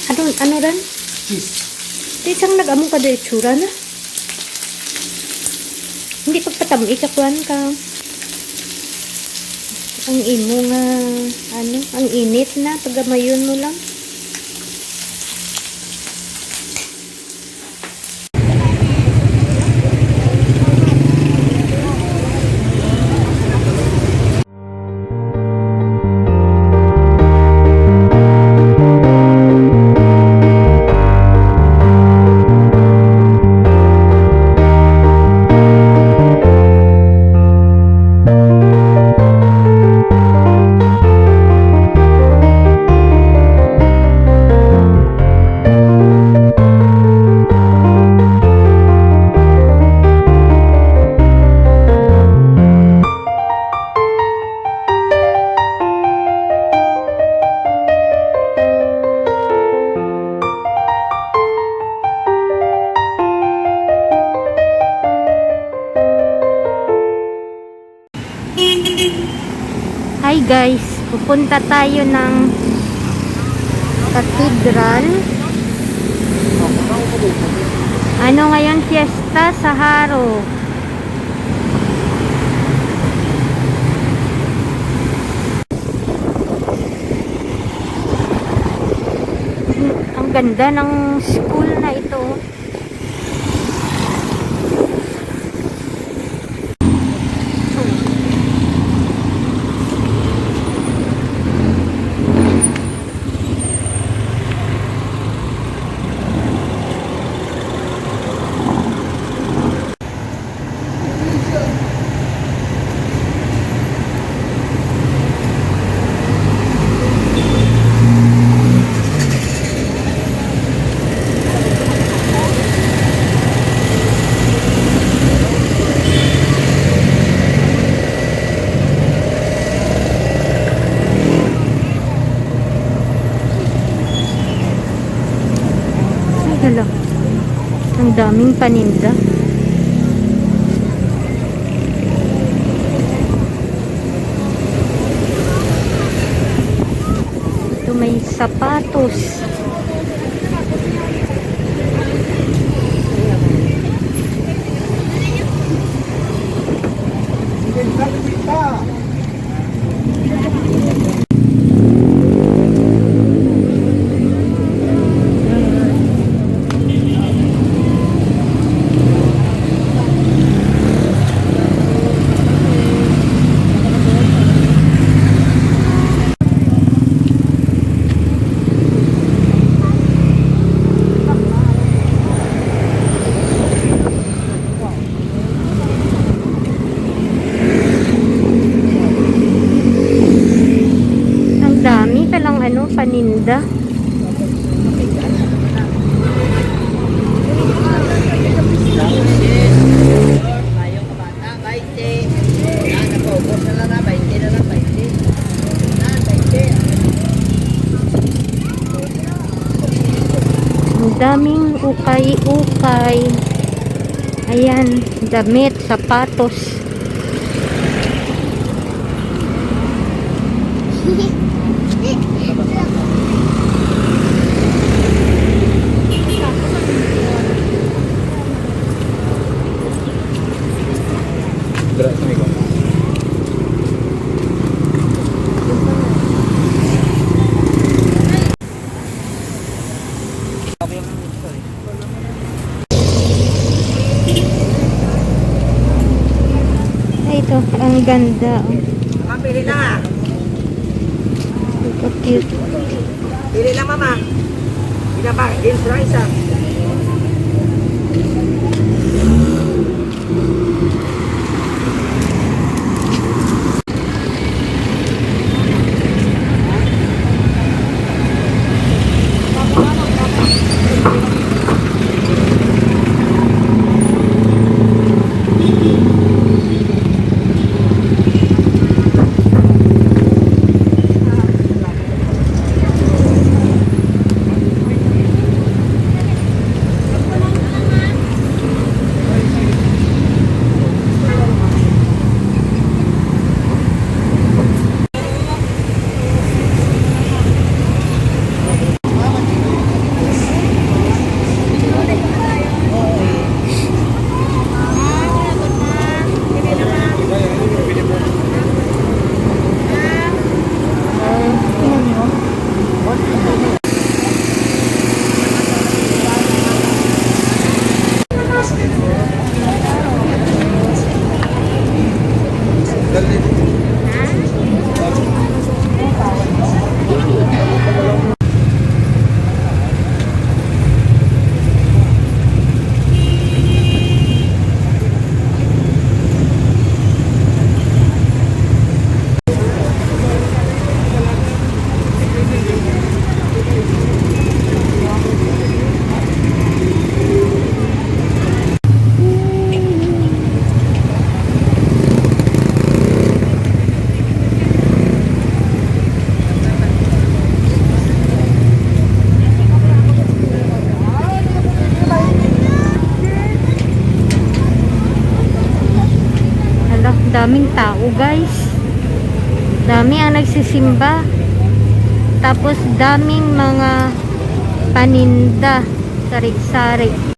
Ano ran? Cheese. Di isang nag-among ka dahil tsura na. Hindi pagpatami ka kuhan ka. Ang imo nga, ang init na. Pagamayon mo lang. Hi guys, pupunta tayo ng cathedral. Ano ngayon, fiesta sa Haro. Ang ganda ng school na ito. Hala, ang daming paninda. Ito may sapatos. Paninda. Ang daming ukay-ukay. Ayan, damit, sapatos. Ito, ang ganda. Pili na. Ito cute. Pili na, mama. Pinapa, in price ah. tao, guys. Dami ang nagsisimba. Tapos daming mga paninda, sari-sari.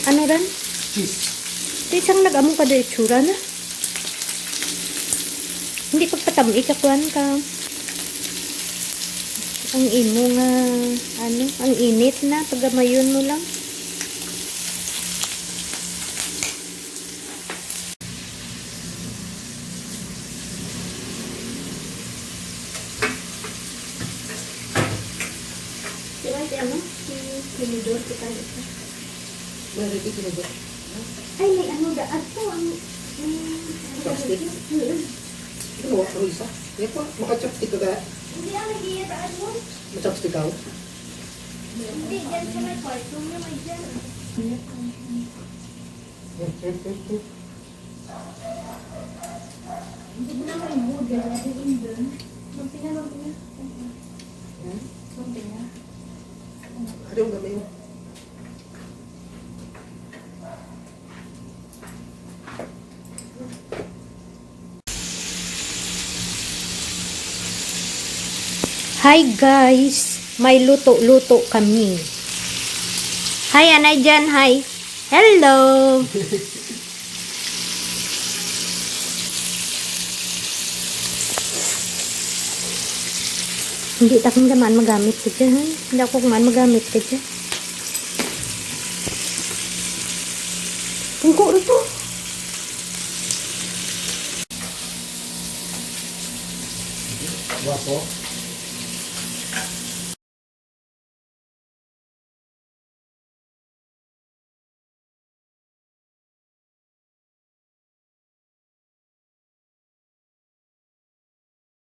Ano ran? Di isang nag-among ka doon itsura na. Hindi pagpatami ikakuan ka. Ang imo nga, ang init na, pagamayon mo lang. Diba si ano? Si Pinidor, si Kanita. Ay, may ano daan to. Chopstick? Ano mo? Ano isa? Yan po, maka-chopstick ka kaya? Hindi ang nag-iya daan mo. Ma-chopstick ka? Hindi, dyan sa may kwarto mo, may dyan. Hindi mo na may mood, gano'n din doon. Lumpina. Lumpina. Ano yung gamay mo? Hi guys, may luto-luto kami. Hi, anay dyan, hi. Hello. Hindi takong naman magamit ko dyan. Hindi ako kumaan magamit ko dyan. Tungko ito. Wapo.